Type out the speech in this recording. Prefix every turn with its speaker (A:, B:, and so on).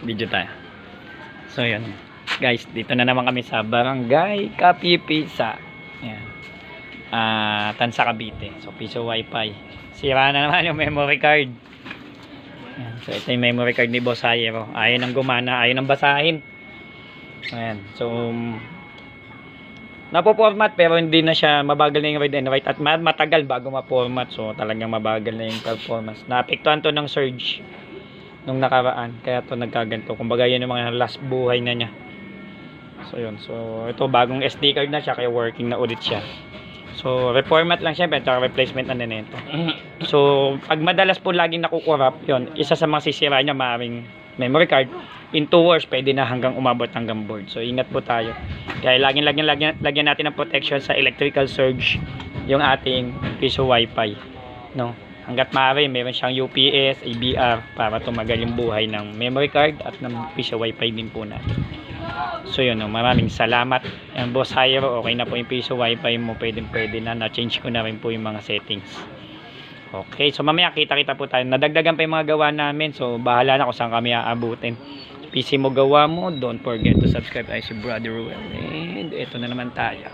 A: Video tayo. So yun guys, dito na naman kami sa Barangay Kapipisa. Yan. Tansa Cavite. So piso wifi. Sira na naman yung memory card. Yan. So ito yung memory card ni Boss Hayero. Ayaw nang gumana, ayaw nang basahin. Ayan. So napo-format pero hindi na siya, mabagal na yung read and write at matagal bago ma-format. So talagang mabagal na yung performance. Naapektuhan to ng surge nung nakaraan, kaya to nagkaganto. Kumbaga yun yung mga last buhay na niya. So yun, so ito bagong SD card na siya, kaya working na ulit siya. So reformat lang syempre, tsaka replacement na nito. So pag madalas po laging nakukurap, yun, isa sa mga sisira niya maaaring memory card. In 2 hours pwede na hanggang umabot hanggang board. So ingat po tayo, kaya lagyan natin ng protection sa electrical surge yung ating piso wifi, no? Hanggat maaari meron siyang UPS, ABR para tumagal yung buhay ng memory card at ng piso wifi din po natin. So yun, no, maraming salamat. Yan, Boss Hayero, okay na po yung piso wifi mo, pwede na, na-change ko na rin po yung mga settings. Okay, so mamaya kita-kita po tayo. Nadagdagan pa yung mga gawa namin, so bahala na kung saan kami aabutin. PC mo gawa mo, don't forget to subscribe. Ay si Brother Ruel, and ito na naman tayo.